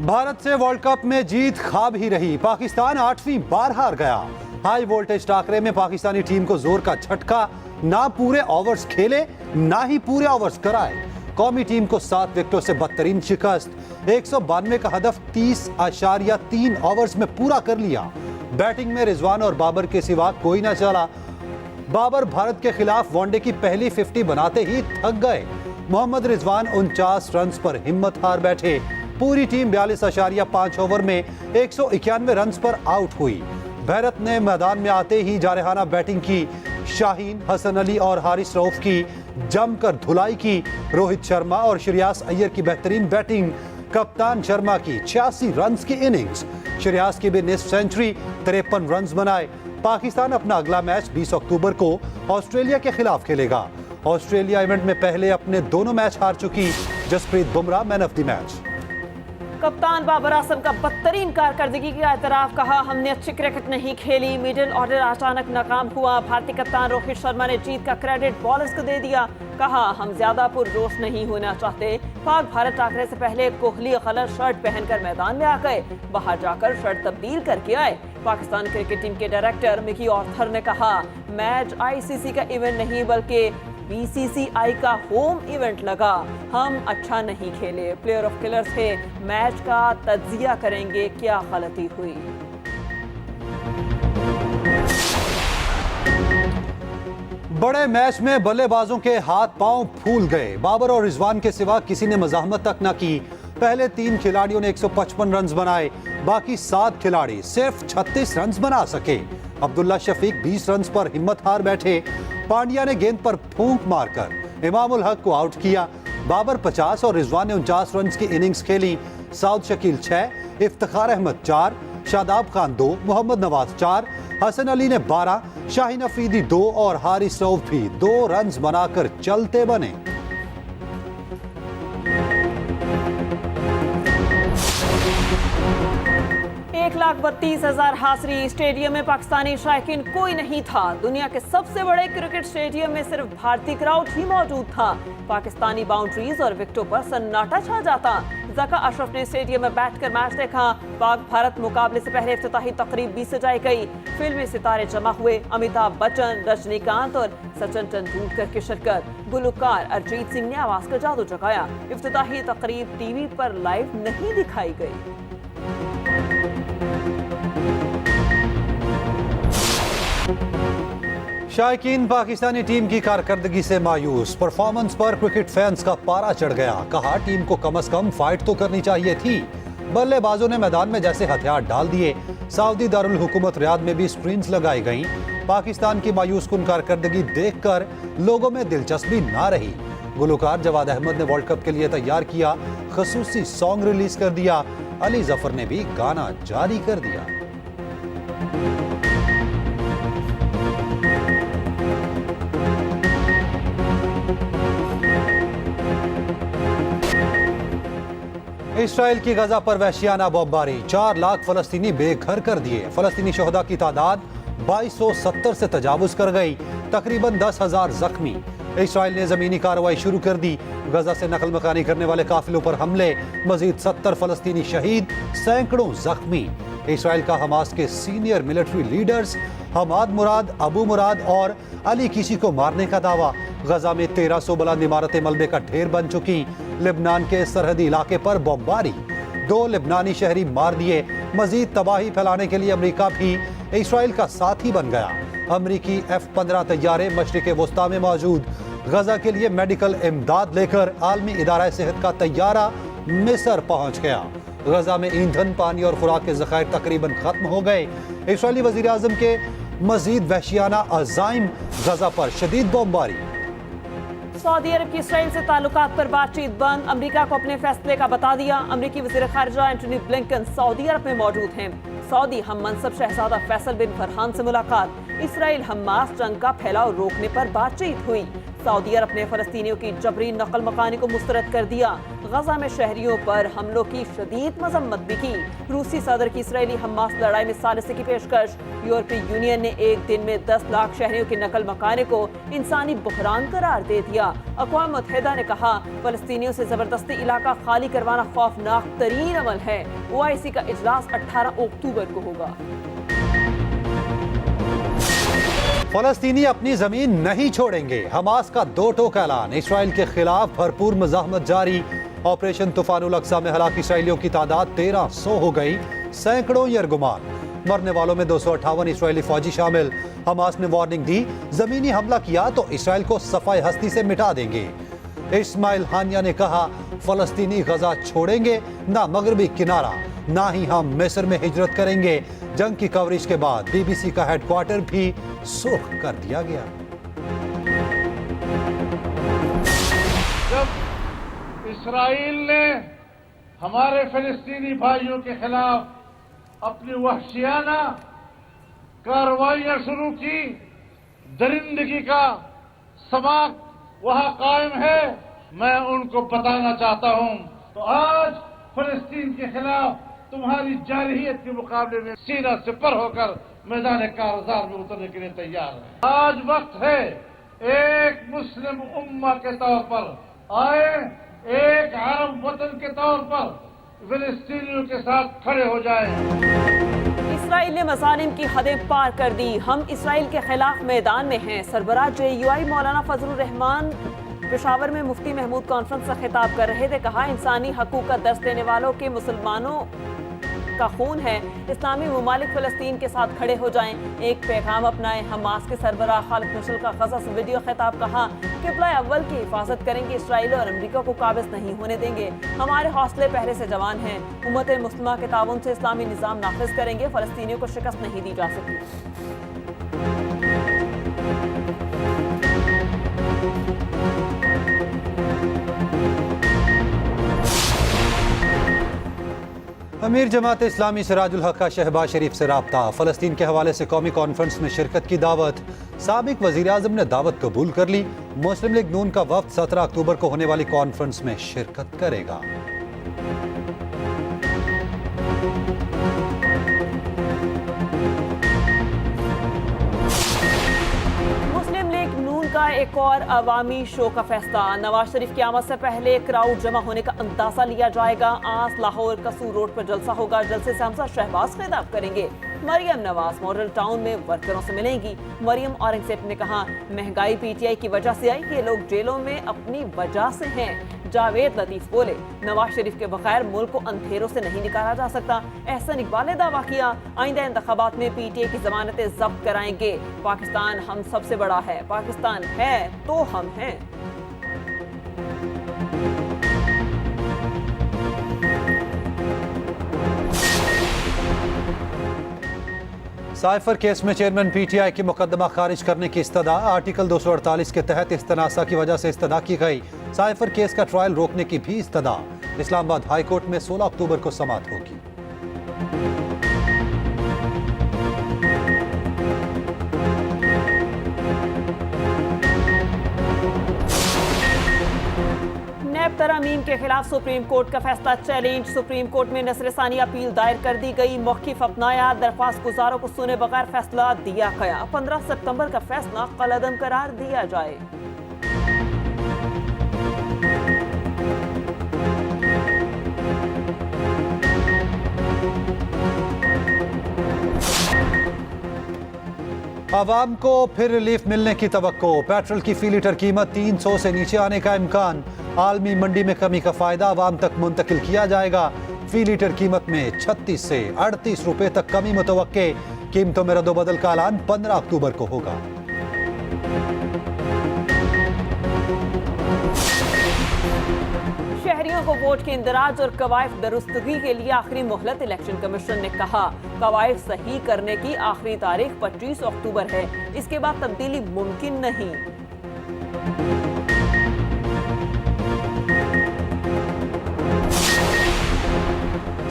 भारत से world cup में जीत ख्वाब ही रही। पाकिस्तान 8वीं बार हार गया। हाई वोल्टेज टाकरे में पाकिस्तानी टीम को जोर का झटका। ना पूरे ओवर्स खेले ना ही पूरे ओवर्स कराए। कौमी टीम को 7 विकेटों से बदतरीन शिकस्त। 192 का हदफ 30.3 ओवर्स में पूरा कर लिया। बैटिंग में रिजवान और बाबर के सिवा कोई ना चला। बाबर भारत के खिलाफ वनडे की पहली 50 बनाते ही थक गए। मोहम्मद रिजवान 49 रन पर हिम्मत हार बैठे। पूरी टीम 42.5 ओवर में 191 रन पर आउट हुई। भारत ने मैदान में आते ही जारहाना बैटिंग की। शाहीन, हसन अली और हारिस रऊफ की जमकर धुलाई की। रोहित शर्मा और श्रेयास अय्यर की बेहतरीन बैटिंग। कप्तान शर्मा की 86 रन की इनिंग्स। श्रेयास की भी निस्फ सेंचुरी, 53 रन बनाए। पाकिस्तान अपना अगला मैच 20 अक्टूबर को ऑस्ट्रेलिया के खिलाफ खेलेगा। ऑस्ट्रेलिया इवेंट में पहले अपने दोनों मैच हार चुकी। Jasprit Bumrah man of the match. कप्तान बाबर आजम का बदतरीन कारकर्दगी का एतराफ। कहा, हमने अच्छी क्रिकेट नहीं खेली। मिडिल ऑर्डर अचानक नाकाम हुआ। भारतीय कप्तान रोहित शर्मा ने जीत का क्रेडिट बॉलर्स को दे दिया। कहा, हम ज्यादा पुरजोश नहीं होना चाहते। पाक भारत टाकरे से पहले कोहली गलत शर्ट पहनकर मैदान में आ गए। बाहर जाकर शर्ट तब्दील करके आए। पाकिस्तान क्रिकेट टीम के डायरेक्टर मिकी ऑर्थर ने कहा, मैच आईसीसी का इवेंट नहीं बल्कि बीसीसीआई का होम इवेंट लगा। हम अच्छा नहीं खेले, प्लेयर ऑफ किलर्स थे। मैच का तज्जिया करेंगे, क्या गलती हुई। बड़े मैच में बल्लेबाजों के हाथ पांव फूल गए। बाबर और रिजवान के सिवा किसी ने मज़ाहमत तक न की। पहले 3 खिलाड़ियों ने 155 रन बनाए। बाकी 7 खिलाड़ी सिर्फ 36 रन बना सके। अब्दुल्ला शफीक 20 रन पर हिम्मत हार बैठे। पांड्या ने गेंद पर फूंक मारकर इमामुल हक को आउट किया। बाबर 50 और रिजवान ने 49 रन की इनिंग्स खेली। साउद शकील 6, इफ्तिखार अहमद 4, शादाब खान 2, मोहम्मद नवाज 4, हसन अली ने 12, शाहीन अफरीदी 2 और हारिस रऊफ भी 2 रन बनाकर चलते बने। एक 1,32,000 हाजिरी। स्टेडियम में पाकिस्तानी शायकीन कोई नहीं था। दुनिया के सबसे बड़े क्रिकेट स्टेडियम में सिर्फ भारतीय क्राउड ही मौजूद था। पाकिस्तानी बाउंड्रीज और विकेटों पर सन्नाटा छा जाता। जका अशरफ ने स्टेडियम में बैठकर मैच देखा। पाक भारत मुकाबले से पहले इफ्तिताही तकरीब भी सजाई गई। फिल्मी सितारे जमा हुए। अमिताभ बच्चन, रजनीकांत और सचिन तेंदुलकर की शिरकत। गुलकार अरिजीत सिंह ने आवाज का जादू जगाया। इफ्तिताही तकरीब टीवी पर लाइव नहीं दिखाई गई। शायकीन पाकिस्तानी टीम की कारकर्दगी से मायूस। परफॉर्मेंस पर क्रिकेट फैंस का पारा चढ़ गया। कहा, टीम को कम से कम फाइट तो करनी चाहिए थी। बल्लेबाजों ने मैदान में जैसे हथियार डाल दिए। सऊदी दारुल हुकूमत रियाद में भी स्क्रीन्स लगाई गईं। पाकिस्तान की मायूस कुन कारकर्दगी देखकर लोगों में दिलचस्पी ना रही। गुलकार जवाद अहमद ने वर्ल्ड कप के लिए तैयार किया खसूसी सॉन्ग रिलीज कर दिया। अली जफर ने भी गाना जारी कर दिया। इसराइल की गजा पर वहशियाना बमबारी। 4 लाख फलस्तीनी बेघर कर दिए। फलस्तीनी शोहदा की तादाद 2270 से तजावुज कर गई। तकरीबन 10,000 जख्मी। इसराइल ने जमीनी कार्रवाई शुरू कर दी। गजा से नकल मकानी करने वाले काफिलों पर हमले। मजीद 70 फलस्तीनी शहीद, सैकड़ों जख्मी। इसराइल का हमास के सीनियर मिलिट्री लीडर्स हमाद मुराद, अबू मुराद और अली किसी को मारने का दावा। गजा में 1300 बुलंद इमारतें मलबे का ढेर बन चुकी। लेबनान के सरहदी इलाके पर बमबारी। 2 लेबनानी शहरी मार दिए। मजीद तबाही फैलाने के लिए अमेरिका भी इसराइल का साथी बन गया। अमेरिकी F-15 तैयारे मशरिक़ वस्ता में मौजूद। गजा के लिए मेडिकल इमदाद लेकर आलमी इदारा सेहत का तैयारा मिस्र पहुंच गया। गजा में ईंधन, पानी और खुराक के ज़खायर तकरीबन खत्म हो गए। इसराइली वज़ीर आज़म के मजीद वहशियाना अज़ाइम। गजा पर शदीद बमबारी। सऊदी अरब की इसराइल से ताल्लुकात पर बातचीत बंद। अमेरिका को अपने फैसले का बता दिया। अमेरिकी वज़ीर ख़ारिजा एंटनी ब्लिंकन सऊदी अरब में मौजूद हैं। सऊदी हम मनसब शहजादा फैसल बिन फरहान से मुलाकात। इसराइल हमास जंग का फैलाव रोकने पर बातचीत हुई। सऊदी अरब ने फलस्तीनियों की जबरी नकल मकानी को मुस्तरद कर दिया। गजा में शहरियों पर हमलों की शदीद मजम्मत भी की। रूसी सदर की इसराइली हमास लड़ाई में सालिसी की पेशकश। यूरोपीय यूनियन ने एक दिन में 10 लाख शहरियों की नकल मकाने को इंसानी बहरान करार दे दिया। अक़वाम मुत्तहिदा ने कहा फलस्तीनियों से जबरदस्ती इलाका खाली करवाना खौफनाक तरीन अमल है। OIC का इजलास 18 अक्टूबर को होगा। फलस्तीनी अपनी जमीन नहीं छोड़ेंगे, हमास का दो टोक ऐलान। इसराइल के खिलाफ भरपूर मज़ाहमत जारी। ऑपरेशन तूफानुल अक्सा में हलाक इसराइलियों की तादाद 1300 हो गई, सैकड़ों यरगुमान। मरने वालों में 258 इसराइली फौजी शामिल। हमास ने वार्निंग दी, जमीनी हमला किया तो इसराइल को सफाई हस्ती से मिटा देंगे। इस्माइल हानिया ने कहा फलस्तीनी गजा छोड़ेंगे ना मगरबी किनारा, ना ही हम मिस्र में हिजरत करेंगे। जंग की कवरेज के बाद BBC का हेडक्वार्टर भी सुर्ख कर दिया गया। जब इसराइल ने हमारे फिलिस्तीनी भाइयों के खिलाफ अपनी वहशियाना कार्रवाइयां शुरू की, दरिंदगी का समाक वहां कायम है। मैं उनको बताना चाहता हूं तो आज फिलिस्तीन के खिलाफ तुम्हारी जारहियत के मुकाबले में सीना सिपर होकर मैदान कारज़ार में उतरने के लिए तैयार है। आज वक्त है एक मुस्लिम उम्मा के तौर पर आए, एक अरब वतन के तौर पर फिलिस्तीनियों के साथ खड़े हो जाए। इसराइल ने मज़ालिम की हदें पार कर दी, हम इसराइल के खिलाफ मैदान में हैं। सरबराह JUI मौलाना फजलुर रहमान पेशावर में मुफ्ती महमूद कॉन्फ्रेंस से खिताब कर रहे थे। कहा इंसानी हकूक का दर्स देने वालों के मुसलमानों का खून है। इस्लामी ममालिक फ़लस्तीन के साथ खड़े हो जाएं, एक पैगाम अपनाएं। हमास के सरबराह खालिद मशअल का गजा से वीडियो खिताब। कहा क़िबला अव्वल की हिफाजत करेंगे, इसराइल और अमेरिका को काबिज नहीं होने देंगे। हमारे हौसले पहले से जवान हैं, उम्मत मुस्लिमा के ताउन से इस्लामी निज़ाम नाफिज करेंगे, फ़लस्तीनियों को शिकस्त नहीं दी जा सकती। अमीर जमात इस्लामी सिराजुल हक का शहबाज शरीफ से राब्ता। फलस्तीन के हवाले से कौमी कॉन्फ्रेंस में शिरकत की दावत। साबिक वज़ीर आज़म ने दावत कबूल कर ली। मुस्लिम लीग नून का वफ्द 17 अक्टूबर को होने वाली कॉन्फ्रेंस में शिरकत करेगा। का एक और अवामी शो का फैसला। नवाज शरीफ की आमद से पहले क्राउड जमा होने का अंदाजा लिया जाएगा। आज लाहौर कसूर रोड पर जलसा होगा। जलसे से हमजा शहबाज खिताब करेंगे। मरियम नवाज मॉडल टाउन में वर्करों से मिलेंगी। मरियम औरंगजेब ने कहा महंगाई PTI की वजह से आई, ये लोग जेलों में अपनी वजह से हैं। जावेद लतीफ बोले नवाज शरीफ के बगैर मुल्क को अंधेरों से नहीं निकाला जा सकता। एहसन इकबाल ने दावा किया आइंदा इंतखाबात में PTI की जमानतें जब्त कराएंगे। पाकिस्तान हम सबसे बड़ा है, पाकिस्तान है तो हम हैं। साइफर केस में चेयरमैन PTI की मुकदमा खारिज करने की इस्तदा। आर्टिकल 248 के तहत इस्तनासा की वजह से इस्तदा की गई। साइफर केस का ट्रायल रोकने की भी इस्तदा। इस्लामाबाद हाई कोर्ट में 16 अक्टूबर को समाअत होगी। नैब तरमीम के खिलाफ सुप्रीम कोर्ट का फैसला चैलेंज। सुप्रीम कोर्ट में नसरसानी अपील दायर कर दी गई। मौक़िफ़ अपनाया, दरख्वास्त गुजारों को सुने बगैर फैसला दिया गया। 15 सितंबर का फैसला कलअदम करार दिया जाए। आवाम को फिर रिलीफ मिलने की तवक्को। पेट्रोल की फी लीटर कीमत 300 से नीचे आने का इम्कान। आलमी मंडी में कमी का फायदा आवाम तक मुंतकिल किया जाएगा। फी लीटर कीमत में 36 से 38 रुपए तक कमी मुतवक्के। कीमतों में रद्दोबदल का ऐलान 15 अक्टूबर को होगा। शहरियों को वोट के इंदराज और कवायद दुरुस्तगी के लिए आखिरी मोहलत। इलेक्शन कमीशन ने कहा कवायद सही करने की आखिरी तारीख 25 अक्टूबर है, इसके बाद तब्दीली मुमकिन नहीं।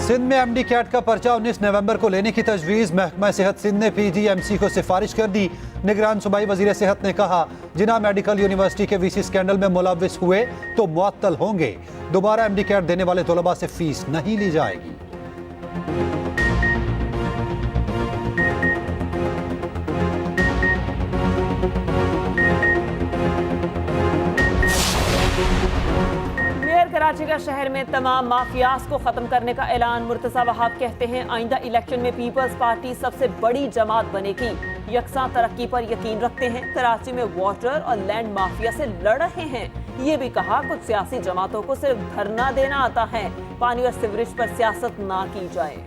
सिंध में एमडी कैट का पर्चा 19 नवंबर को लेने की तजवीज़। महकमा सेहत सिंध ने पीजीएमसी को सिफारिश कर दी। निगरान सूबाई वजीर सेहत ने कहा, जिन्ना मेडिकल यूनिवर्सिटी के वीसी स्कैंडल में मुलव्विस हुए तो मुअत्तल होंगे। दोबारा एमडी कैट देने वाले तलबा से फीस नहीं ली जाएगी। कराची का शहर में तमाम माफियाज को खत्म करने का ऐलान। मुर्तजा वहाब कहते हैं, आइंदा इलेक्शन में पीपल्स पार्टी सबसे बड़ी जमात बनेगी। यकसा तरक्की पर यकीन रखते हैं। कराची में वाटर और लैंड माफिया से लड़ रहे हैं। ये भी कहा, कुछ सियासी जमातों को सिर्फ धरना देना आता है। पानी और सीवरेज पर सियासत ना की जाए।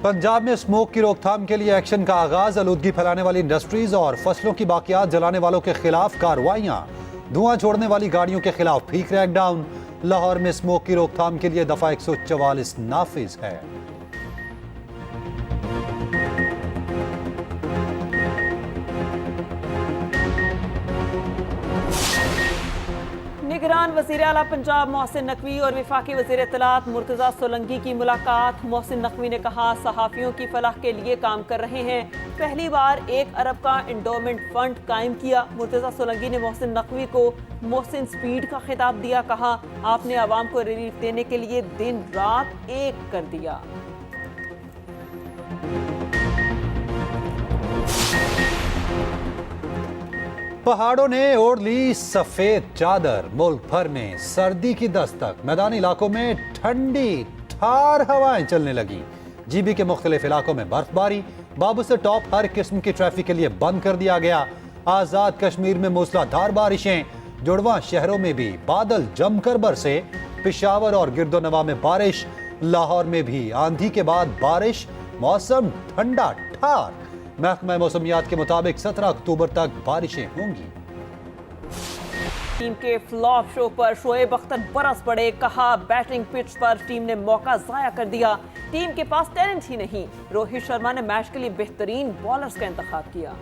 पंजाब में स्मोक की रोकथाम के लिए एक्शन का आगाज। आलूदगी फैलाने वाली इंडस्ट्रीज और फसलों की बाकियात जलाने वालों के खिलाफ कार्रवाइयां। धुआं छोड़ने वाली गाड़ियों के खिलाफ भी क्रैकडाउन। लाहौर में स्मोक की रोकथाम के लिए दफा 144 नाफिज है। निगरान वज़ीर आला पंजाब मोहसिन नकवी और वफाकी वज़ीर इत्तलात मुर्तज़ा सोलंकी की मुलाकात। मोहसिन नकवी ने कहा, सहाफ़ियों की फलाह के लिए काम कर रहे हैं। पहली बार 1 अरब का इंडोमेंट फंड कायम किया। मुर्तज़ा सोलंकी ने मोहसिन नकवी को मोहसिन स्पीड का खिताब दिया। कहा, आपने आवाम को रिलीफ देने के लिए दिन रात एक कर दिया। पहाड़ों ने ओढ़ ली सफेद चादर। मुल्क भर में सर्दी की दस्तक। मैदानी इलाकों में ठंडी ठार हवाएं चलने लगी। जीबी के मुख्तलिफ इलाकों में बर्फबारी। बाबू से टॉप हर किस्म की ट्रैफिक के लिए बंद कर दिया गया। आजाद कश्मीर में मूसलाधार बारिशें। जुड़वा शहरों में भी बादल जमकर बरसे। पेशावर और गिरदोनवा में बारिश। लाहौर में भी आंधी के बाद बारिश। मौसम ठंडा ठार। महकमा मौसमियात के मुताबिक 17 अक्टूबर तक बारिशें होंगी। टीम के फ्लॉप शो पर शोएब अख्तर बरस पड़े। कहा, बैटिंग पिच पर टीम ने मौका जाया कर दिया। टीम के पास टैलेंट ही नहीं। रोहित शर्मा ने मैच के लिए बेहतरीन बॉलर्स का इंतखाब किया।